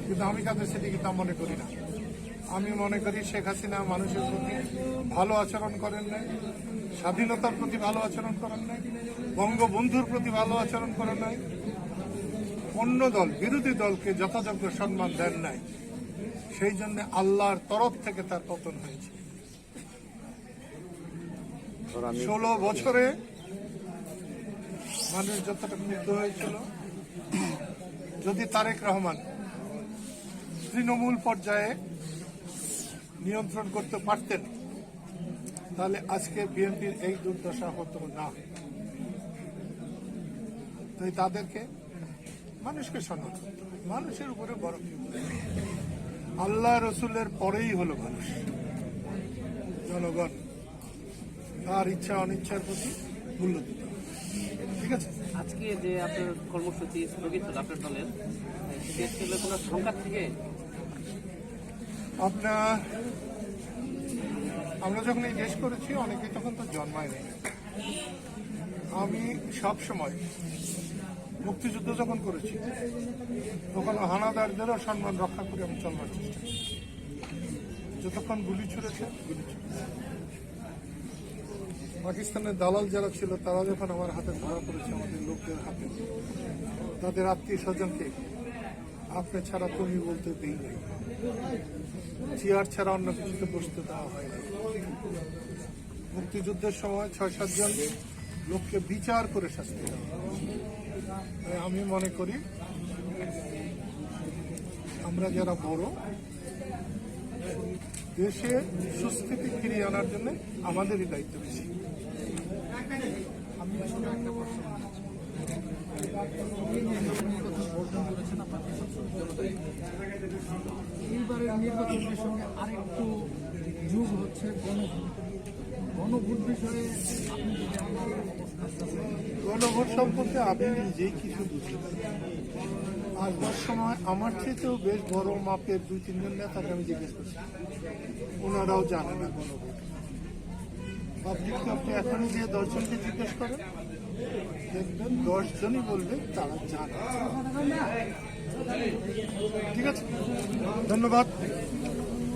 কিন্তু আমি তাদের সেটিকে তা মনে করি না। আমি মনে করি শেখ হাসিনা মানুষের প্রতি ভালো আচরণ করেন নাই, স্বাধীনতার প্রতি ভালো আচরণ করেন নাই, বঙ্গবন্ধুর প্রতি ভালো আচরণ করেন নাই, অন্য দল বিরোধী দলকে যথাযোগ্য সম্মান দেন নাই। সেই জন্য আল্লাহর তরফ থেকে তার পতন হয়েছে। 16 বছরে মানুষ যতটা মুগ্ধ হয়েছিল, যদি তারেক রহমান তৃণমূল পর্যায়ে নিয়ন্ত্রণ করতে পারতেন তাহলে আজকে বিএনপির এই দুর্দশা হতো না। তাই তাদেরকে মানুষকে সম্মান করতে হবে, মানুষের উপরে বড় কেউ আল্লাহ রসুলের পরেই হলো মানুষ, জনগণ তার ইচ্ছা অনিচ্ছার প্রতি মূল্য দিতে হবে। ঠিক আছে, আজকে যে আপনার কর্মসূচি স্থগিত হলো আপনার দলের, সেটা কোনো সংখ্যা থেকে আমরা যখন এই দেশ করেছি অনেকে তখন তো জন্মায় নেই। আমি সব সময় মুক্তিযুদ্ধ যখন করেছি তখন হানাদারদেরও সম্মান রক্ষা করে আমি চলবার চেষ্টা করি। যতক্ষণ গুলি ছুড়েছে গুলি ছুড়েছে। পাকিস্তানের দালাল যারা ছিল তারা যখন আমার হাতে ধরা পড়েছে, আমাদের লোকদের হাতে, তাদের আত্মীয় স্বজনকে আপনি ছাড়া তুমি বলতে দিই নাই, চেয়ার ছাড়া অন্য কিছুতে বসতে দেওয়া হয় না। মুক্তিযুদ্ধের সময় 6-7 জন লোককে বিচার করে শাস্তি দেওয়া হয়। তাই আমি মনে করি আমরা যারা বড়, দেশে সুস্থিতি ফিরিয়ে আনার জন্য আমাদেরই দায়িত্ব বেশি। আমি আসলে একটা প্রশ্ন এইবারের নির্বাচনের সঙ্গে আরেকটু যুগ হচ্ছে গণভোট বিষয়ে আপনি যদি আমার গণভোট সম্পর্কে আমি নিজেই কিছু বুঝি। আসবার সময় আমার চেয়েতেও বেশ বড় মাপের 2-3 জন নেতাকে আমি জিজ্ঞেস করছি, ওনারাও জানে না গণভোট। পাবলিককে আপনি এখনই যে 10 জনকে জিজ্ঞেস করেন, দেখবেন 10 জনই বলবে তারা জানে। ঠিক আছে, ধন্যবাদ।